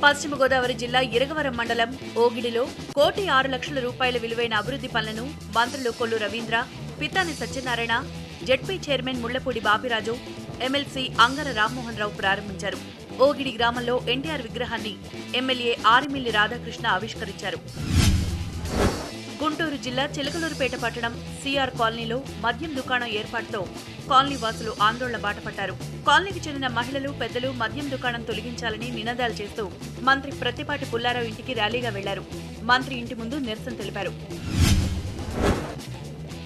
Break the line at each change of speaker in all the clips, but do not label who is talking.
పశ్చిమ గోదావరి జిల్లా ఇరగవరం మండలం ఓగిడిలో 1,06,00,000 రూపాయల విలువైన అభివృద్ధి పనులను మంత్రులు Kollu Ravindra, Pithani Satyanarayana, ZP chairman Mullapudi Bapiraju, MLC Angara Rammohan Rao ప్రారంభించారు. ఓగిడి గ్రామంలో ఎన్టీఆర్ విగ్రహాన్ని ఎమ్మెల్యే ఆరిమిల్లి రాధాకృష్ణ ఆవిష్కరించారు. గుంటూరు జిల్లా చిలకలూరుపేట పట్టణం సిఆర్ కాలనీలో మద్యం దుకాణం ఏర్పాటుతో కాలనీ వాసులు ఆందోళన బాటపట్టారు. కాలనీకి చెందిన మహిళలు, పెద్దలు మద్యం దుకాణం తొలగించాలని నినాదాలు చేస్తూ మంత్రి ప్రత్తిపాటి పుల్లారావు ఇంటికి ర్యాలీగా వెళ్లారు. మంత్రి ఇంటి ముందు నిరసన తెలిపారు.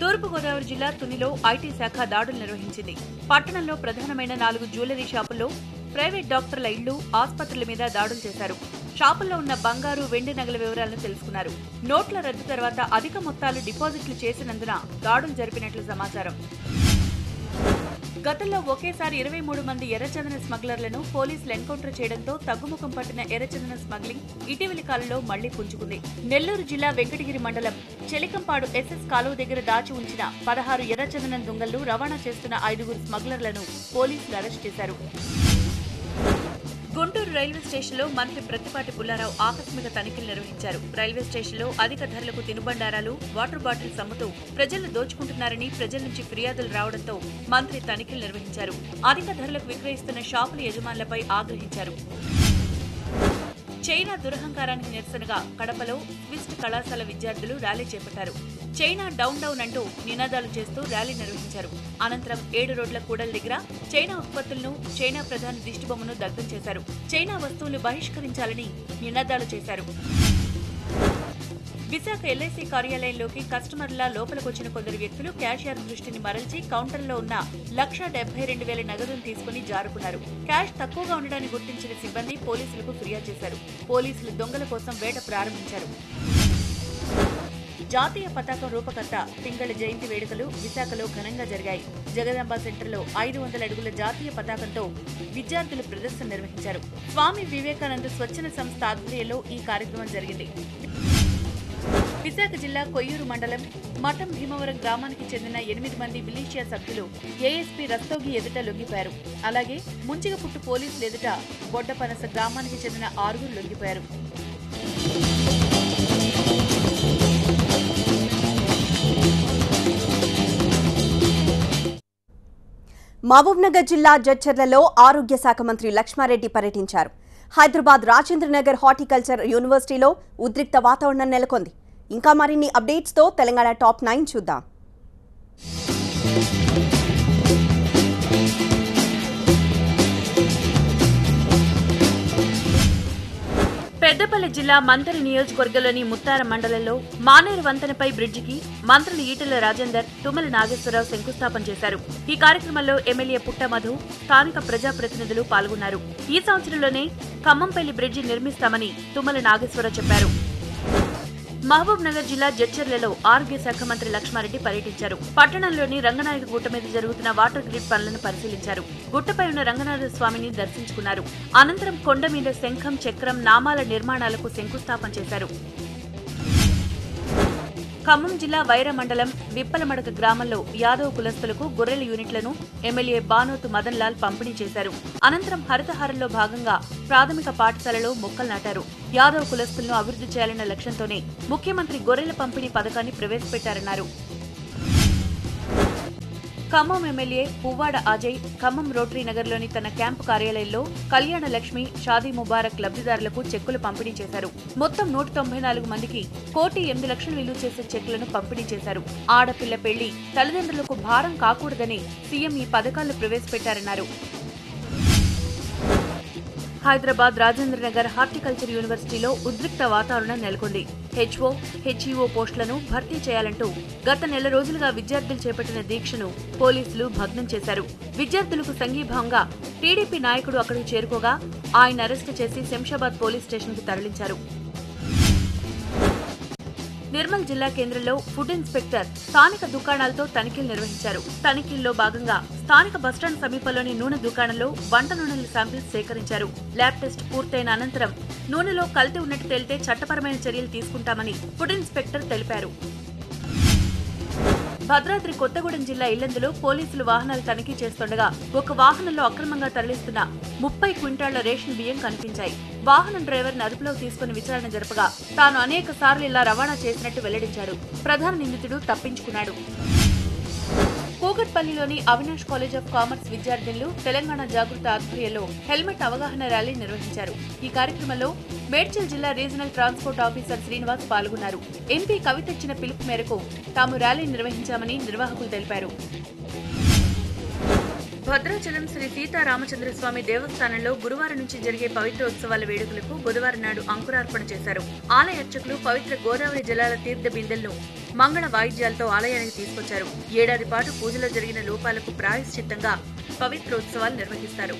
తూర్పుగోదావరి జిల్లా తునిలో ఐటీ శాఖ దాడులు నిర్వహించింది. పట్టణంలో ప్రధానమైన 4 జ్యువెలరీ షాపుల్లో ప్రైవేట్ డాక్టర్ల ఇళ్లు, ఆసుపత్రుల మీద దాడులు చేశారు. షాపుల్లో ఉన్న బంగారు, వెండి నగల వివరాలను తెలుసుకున్నారు. నోట్ల రద్దు తర్వాత అధిక మొత్తాలు డిపాజిట్లు చేసినందున దాడులు జరిపినట్లు సమాచారం. గతంలో ఒకేసారి 23 మంది ఎర్రచందన స్మగ్లర్లను పోలీసులు ఎన్కౌంటర్ చేయడంతో తగ్గుముఖం పట్టిన ఎర్రచందన స్మగ్లింగ్ ఇటీవలి కాలంలో మళ్లీ పుంజుకుంది. నెల్లూరు జిల్లా వెంకటగిరి మండలం చెలికంపాడు ఎస్ఎస్ కాలువ దగ్గర దాచి ఉంచిన 16 ఎర్రచందనం దుంగళ్లు రవాణా చేస్తున్న 5 స్మగ్లర్లను పోలీసులు అరెస్ట్ చేశారు. గుంటూరు రైల్వే స్టేషన్లో మంత్రి ప్రత్తిపాటి పుల్లారావు ఆకస్మిక తనిఖీలు నిర్వహించారు. రైల్వే స్టేషన్లో అధిక ధరలకు తినుబండారాలు, వాటర్ బాటిల్స్ అమ్ముతూ ప్రజలను దోచుకుంటున్నారని ప్రజల నుంచి ఫిర్యాదులు రావడంతో మంత్రి తనిఖీలు నిర్వహించారు. అధిక ధరలకు విక్రయిస్తున్న షాపుల యజమానులపై ఆగ్రహించారు. చైనా దురహంకారానికి నిరసనగా కడపలో స్విస్ట్ కళాశాల విద్యార్థులు ర్యాలీ చేపట్టారు. చైనా డౌన్ డౌన్ అంటూ నినాదాలు చేస్తూ ర్యాలీ నిర్వహించారు. అనంతరం 7 రోడ్ల కూడల దగ్గర చైనా ఉత్పత్తులను, చైనా ప్రధాని దిష్టిబొమ్మను దగ్ధం చేశారు. చైనా వస్తువులు బహిష్కరించాలని నినాదాలు చేశారు. విశాఖ ఎల్ఐసి కార్యాలయంలోకి కస్టమర్ల లోపలికొచ్చిన కొందరు వ్యక్తులు క్యాషియర్ దృష్టిని మరల్చి కౌంటర్లో ఉన్న 1,72,000 నగదును తీసుకుని జారుకున్నారు. క్యాష్ తక్కువగా ఉండడాన్ని గుర్తించిన సిబ్బంది పోలీసులకు ఫిర్యాదు చేశారు. పోలీసులు దొంగల కోసం వేట ప్రారంభించారు. జాతీయ పతాకం రూపకర్త పింగళ జయంతి వేడుకలు విశాఖలో ఘనంగా జరిగాయి. జగదాంబ సెంటర్లో 500 అడుగుల జాతీయ పతాకంతో విద్యార్థులు ప్రదర్శన నిర్వహించారు. స్వామి వివేకానంద స్వచ్ఛంద సంస్థ ఆధ్వర్యంలో ఈ కార్యక్రమం జరిగింది. విశాఖ జిల్లా కొయ్యూరు మండలం మఠం భీమవరం గ్రామానికి చెందిన 8 మంది మిలీషియా సభ్యులు ఏఎస్పీ రస్తోగి ఎదుట లొంగిపోయారు. అలాగే ముంచిగపుట్టు పోలీసులు ఎదుట బొడ్డపనస గ్రామానికి చెందిన 6 లొంగిపోయారు.
మహబూబ్నగర్ జిల్లా జడ్చర్లలో ఆరోగ్య శాఖ మంత్రి లక్ష్మారెడ్డి పర్యటించారు. హైదరాబాద్ రాజేంద్రనగర్ హార్టికల్చర్ యూనివర్సిటీలో ఉద్రిక్త వాతావరణం నెలకొంది. ఇంకా మరిన్ని అప్డేట్స్తో తెలంగాణ టాప్ 9 చూద్దాం.
పెద్దపల్లి జిల్లా మంతరి నియోజకవర్గంలోని ముత్తార మండలంలో మానేరు వంతెనపై బ్రిడ్జికి మంత్రులు ఈటెల రాజేందర్, తుమ్మల నాగేశ్వరరావు శంకుస్థాపన చేశారు. ఈ కార్యక్రమంలో ఎమ్మెల్యే పుట్ట మధు, స్థానిక ప్రజాప్రతినిధులు పాల్గొన్నారు. ఈ సంవత్సరంలోనే ఖమ్మంపల్లి బ్రిడ్జి నిర్మిస్తామని తుమ్మల నాగేశ్వరరావు చెప్పారు. మహబూబ్ నగర్ జిల్లా జడ్చర్లలో ఆరోగ్య శాఖ మంత్రి లక్ష్మారెడ్డి పర్యటించారు. పట్టణంలోని రంగనాయక గుట్ట మీద జరుగుతున్న వాటర్ గ్రిడ్ పనులను పరిశీలించారు. గుట్టపై ఉన్న రంగనాథ స్వామిని దర్శించుకున్నారు. అనంతరం కొండ మీద శంఖం, చక్రం, నామాల నిర్మాణాలకు శంకుస్థాపన చేశారు. ఖమ్మం జిల్లా వైరా మండలం విప్పలమడక గ్రామంలో యాదవ్ కులస్తులకు గొర్రెల యూనిట్లను ఎమ్మెల్యే బానోతు మదన్ లాల్ పంపిణీ చేశారు. అనంతరం హరితహారంలో భాగంగా ప్రాథమిక పాఠశాలలో మొక్కలు నాటారు. యాదవ్ కులస్తులను అభివృద్ధి చేయాలన్న లక్ష్యంతోనే ముఖ్యమంత్రి గొర్రెల పంపిణీ పథకాన్ని ప్రవేశపెట్టారన్నారు. ఖమ్మం ఎమ్మెల్యే పువ్వాడ అజయ్ ఖమ్మం రోటరీ నగర్లోని తన క్యాంపు కార్యాలయంలో కళ్యాణ లక్ష్మి, షాదీ ముబారక్ లబ్ధిదారులకు చెక్కులు పంపిణీ చేశారు. మొత్తం 194 మందికి 1,08,00,000 విలువ చేసే చెక్కులను పంపిణీ చేశారు. ఆడపిల్ల పెళ్లి తల్లిదండ్రులకు భారం కాకూడదని సీఎం ఈ పథకాలను ప్రవేశపెట్టారన్నారు. హైదరాబాద్ రాజేంద్రనగర్ హార్టికల్చర్ యూనివర్సిటీలో ఉద్రిక్త వాతావరణం నెలకొంది. హెచ్ఓ, హెచ్ఈఓ పోస్టులను భర్తీ చేయాలంటూ గత నెల రోజులుగా విద్యార్థులు చేపట్టిన దీక్షను పోలీసులు భగ్నం చేశారు. విద్యార్థులకు సంఘీభావంగా టీడీపీ నాయకుడు అక్కడికి చేరుకోగా ఆయన అరెస్టు చేసి శంషాబాద్ పోలీస్ స్టేషన్కు తరలించారు. నిర్మల్ జిల్లా కేంద్రంలో ఫుడ్ ఇన్స్పెక్టర్ స్థానిక దుకాణాలతో తనిఖీలు నిర్వహించారు. తనిఖీల్లో భాగంగా స్థానిక బస్టాండ్ సమీపంలోని నూనె దుకాణంలో వంట నూనెల శాంపిల్స్ సేకరించారు. ల్యాబ్ టెస్ట్ పూర్తయిన అనంతరం నూనెలో కల్తీ ఉన్నట్టు తేలితే చట్టపరమైన చర్యలు తీసుకుంటామని ఫుడ్ ఇన్స్పెక్టర్ తెలిపారు. భద్రాద్రి కొత్తగూడెం జిల్లా ఇల్లందులో పోలీసులు వాహనాలు తనిఖీ చేస్తుండగా ఒక వాహనంలో అక్రమంగా తరలిస్తున్న 30 క్వింటాళ్ల రేషన్ బియ్యం కనిపించాయి. వాహనం డ్రైవర్ను అదుపులోకి తీసుకుని విచారణ జరపగా తాను అనేక సార్లు ఇలా రవాణా చేసినట్టు వెల్లడించాడు. ప్రధాన నిందితుడు తప్పించుకున్నాడు. కూకట్పల్లిలోని అవినాష్ కాలేజ్ ఆఫ్ కామర్స్ విద్యార్థులు తెలంగాణ జాగృతి ఆధ్వర్యంలో హెల్మెట్ అవగాహన ర్యాలీ నిర్వహించారు. ఈ కార్యక్రమంలో మేడ్చల్ జిల్లా రీజనల్ ట్రాన్స్పోర్ట్ ఆఫీసర్ శ్రీనివాస్ పాల్గొన్నారు. ఎంపీ కవిత ఇచ్చిన పిలుపు మేరకు తాము ర్యాలీ నిర్వహించామని నిర్వాహకులు తెలిపారు. భద్రాచలం శ్రీ సీతారామచంద్రస్వామి దేవస్థానంలో గురువారం నుంచి జరిగే పవిత్రోత్సవాల వేడుకలకు బుధవారం నాడు అంకురార్పణ చేశారు. ఆలయ అర్చకులు పవిత్ర గోదావరి జలాల తీర్థ బిందెలను మంగళ వాయిద్యాలతో ఆలయానికి తీసుకొచ్చారు. ఏడాది పాటు పూజలో జరిగిన లోపాలకు ప్రాయశ్చిత్తంగా పవిత్రోత్సవాలు నిర్వహిస్తారు.